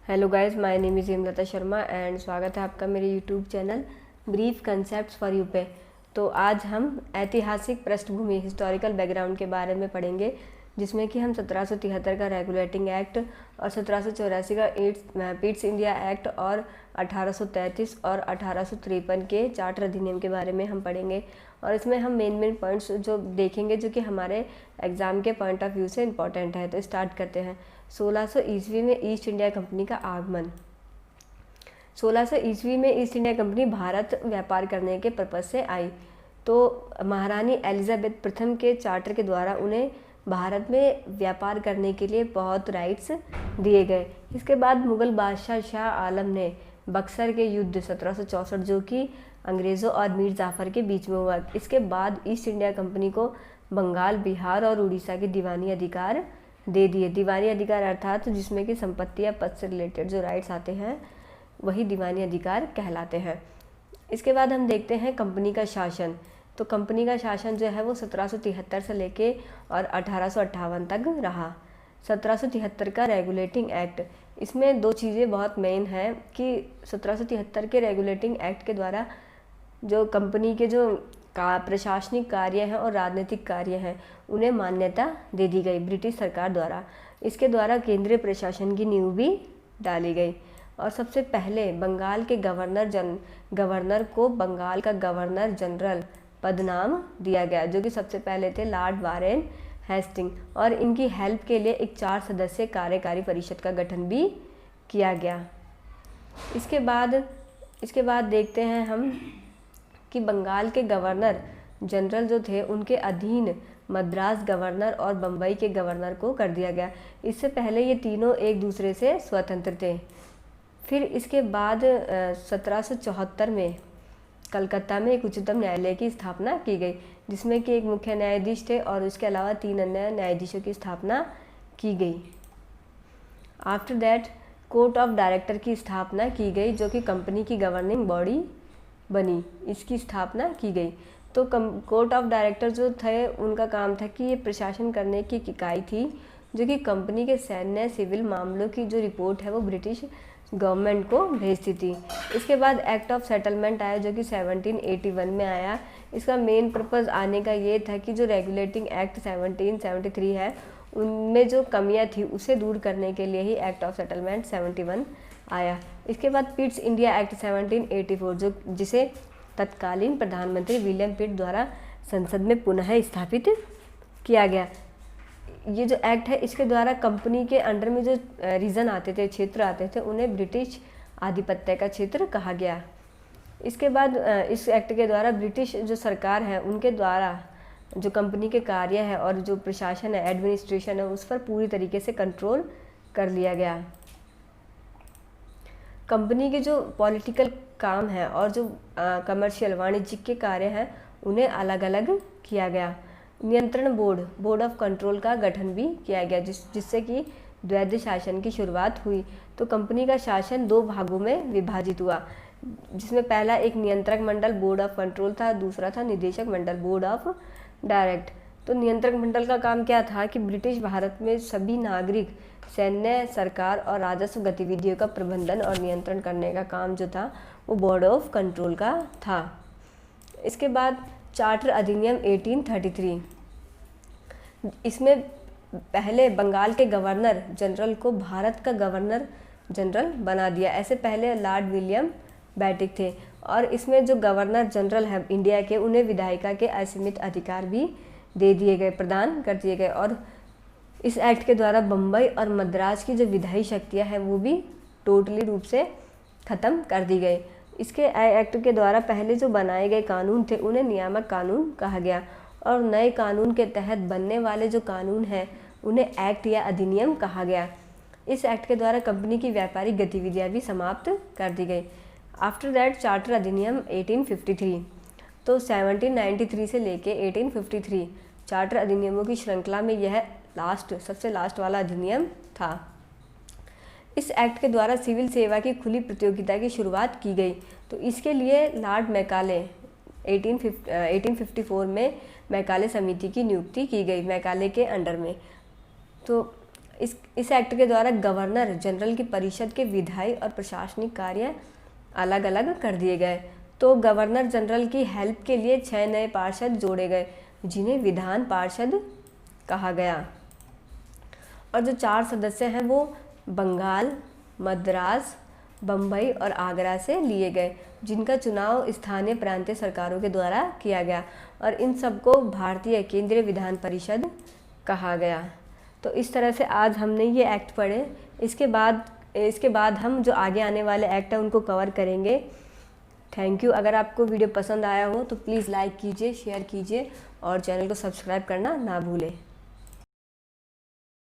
Hello guys, my name is Hemlata Sharma and स्वागत है आपका मेरे YouTube channel brief concepts for you पे। तो आज हम ऐतिहासिक पृष्ठभूमि हिस्टोरिकल बैकग्राउंड के बारे में पढ़ेंगे, जिसमें कि हम 1773 का रेगुलेटिंग एक्ट और 1784 का पीट्स इंडिया एक्ट और 1833 और 1853 के चार्टर अधिनियम के बारे में हम पढ़ेंगे। और इसमें हम मेन पॉइंट्स जो देखेंगे जो कि हमारे एग्ज़ाम के पॉइंट ऑफ व्यू से इम्पॉर्टेंट है। तो स्टार्ट करते हैं। 1600 ईस्वी में ईस्ट इंडिया कंपनी का आगमन। 1600 ईस्वी में ईस्ट इंडिया कंपनी भारत व्यापार करने के पर्पज़ से आई। तो महारानी एलिजाबेथ प्रथम के चार्टर के द्वारा उन्हें भारत में व्यापार करने के लिए बहुत राइट्स दिए गए। इसके बाद मुग़ल बादशाह शाह आलम ने बक्सर के युद्ध 1764 जो कि अंग्रेज़ों और मीर जाफ़र के बीच में हुआ, इसके बाद ईस्ट इंडिया कंपनी को बंगाल, बिहार और उड़ीसा के दीवानी अधिकार दे दिए। दीवानी अधिकार अर्थात जिसमें कि संपत्ति या पद से रिलेटेड जो राइट्स आते हैं वही दीवानी अधिकार कहलाते हैं। इसके बाद हम देखते हैं कंपनी का शासन। तो कंपनी का शासन जो है वो 1773 से लेके और 1858 तक रहा। 1773 का रेगुलेटिंग एक्ट, इसमें दो चीज़ें बहुत मेन हैं कि 1773 के रेगुलेटिंग एक्ट के द्वारा जो कंपनी के जो प्रशासनिक कार्य हैं और राजनीतिक कार्य हैं उन्हें मान्यता दे दी गई ब्रिटिश सरकार द्वारा। इसके द्वारा केंद्रीय प्रशासन की नींव भी डाली गई। और सबसे पहले बंगाल के गवर्नर को बंगाल का गवर्नर जनरल पद नाम दिया गया, जो कि सबसे पहले थे लॉर्ड वारेन हेस्टिंग। और इनकी हेल्प के लिए एक 4 सदस्यीय कार्यकारी परिषद का गठन भी किया गया। इसके बाद देखते हैं हम कि बंगाल के गवर्नर जनरल जो थे उनके अधीन मद्रास गवर्नर और बम्बई के गवर्नर को कर दिया गया। इससे पहले ये तीनों एक दूसरे से स्वतंत्र थे। फिर इसके बाद 1774 में कलकत्ता में एक उच्चतम न्यायालय की स्थापना की गई, जिसमें कि एक मुख्य न्यायाधीश थे और उसके अलावा 3 अन्य न्यायाधीशों की स्थापना की गई। After that court of director की स्थापना की गई, जो कि कंपनी की गवर्निंग बॉडी बनी, इसकी स्थापना की गई। तो कोर्ट ऑफ डायरेक्टर जो थे उनका काम था कि ये प्रशासन करने की इकाई थी जो कि कंपनी के सैन्य सिविल मामलों की जो रिपोर्ट है वो ब्रिटिश गवर्नमेंट को भेजती थी। इसके बाद एक्ट ऑफ सेटलमेंट आया जो कि 1781 में आया। इसका मेन पर्पज़ आने का ये था कि जो रेगुलेटिंग एक्ट 1773 है उनमें जो कमियां थी उसे दूर करने के लिए ही एक्ट ऑफ सेटलमेंट 71 आया। इसके बाद पिट्स इंडिया एक्ट 1784 जिसे तत्कालीन प्रधानमंत्री विलियम पिट द्वारा संसद में पुनः स्थापित किया गया। ये जो एक्ट है इसके द्वारा कंपनी के अंडर में जो रीजन आते थे, क्षेत्र आते थे, उन्हें ब्रिटिश आधिपत्य का क्षेत्र कहा गया। इसके बाद इस एक्ट के द्वारा ब्रिटिश जो सरकार है उनके द्वारा जो कंपनी के कार्य है और जो प्रशासन है, एडमिनिस्ट्रेशन है, उस पर पूरी तरीके से कंट्रोल कर लिया गया। कंपनी के जो पॉलिटिकल काम है और जो कमर्शियल वाणिज्यिक के कार्य हैं उन्हें अलग अलग किया गया। नियंत्रण बोर्ड ऑफ कंट्रोल का गठन भी किया गया, जिससे कि द्वैध शासन की शुरुआत हुई। तो कंपनी का शासन 2 भागों में विभाजित हुआ, जिसमें पहला एक नियंत्रक मंडल बोर्ड ऑफ कंट्रोल था, दूसरा था निदेशक मंडल बोर्ड ऑफ डायरेक्ट। तो नियंत्रक मंडल का काम क्या था कि ब्रिटिश भारत में सभी नागरिक, सैन्य, सरकार और राजस्व गतिविधियों का प्रबंधन और नियंत्रण करने का काम जो था वो बोर्ड ऑफ कंट्रोल का था। इसके बाद चार्टर अधिनियम 1833, इसमें पहले बंगाल के गवर्नर जनरल को भारत का गवर्नर जनरल बना दिया। ऐसे पहले लॉर्ड विलियम बेटिक थे और इसमें जो गवर्नर जनरल है इंडिया के उन्हें विधायिका के असीमित अधिकार भी दे दिए गए, प्रदान कर दिए गए। और इस एक्ट के द्वारा बम्बई और मद्रास की जो विधायी शक्तियाँ हैं वो भी टोटली रूप से ख़त्म कर दी गई। इसके एक्ट के द्वारा पहले जो बनाए गए कानून थे उन्हें नियामक कानून कहा गया और नए कानून के तहत बनने वाले जो कानून हैं उन्हें एक्ट या अधिनियम कहा गया। इस एक्ट के द्वारा कंपनी की व्यापारिक गतिविधियाँ भी समाप्त कर दी गई। आफ्टर दैट चार्टर अधिनियम 1853, तो 1793 से लेके 1853 चार्टर अधिनियमों की श्रृंखला में यह सबसे लास्ट वाला अधिनियम था। इस एक्ट के द्वारा सिविल सेवा की खुली प्रतियोगिता की शुरुआत की गई। तो इसके लिए लॉर्ड मैकाले 1854 में मैकाले समिति की नियुक्ति की गई, मैकाले के अंडर में। तो इस एक्ट के द्वारा गवर्नर जनरल की परिषद के विधायी और प्रशासनिक कार्य अलग अलग कर दिए गए। तो गवर्नर जनरल की हेल्प के लिए 6 नए पार्षद जोड़े गए जिन्हें विधान पार्षद कहा गया। और जो 4 सदस्य हैं वो बंगाल, मद्रास, बम्बई और आगरा से लिए गए, जिनका चुनाव स्थानीय प्रांतीय सरकारों के द्वारा किया गया और इन सबको भारतीय केंद्रीय विधान परिषद कहा गया। तो इस तरह से आज हमने ये एक्ट पढ़े। इसके बाद हम जो आगे आने वाले एक्ट हैं उनको कवर करेंगे। Thank you. अगर आपको वीडियो पसंद आया हो तो प्लीज़ लाइक कीजिए, शेयर कीजिए और चैनल को सब्सक्राइब करना ना भूलें।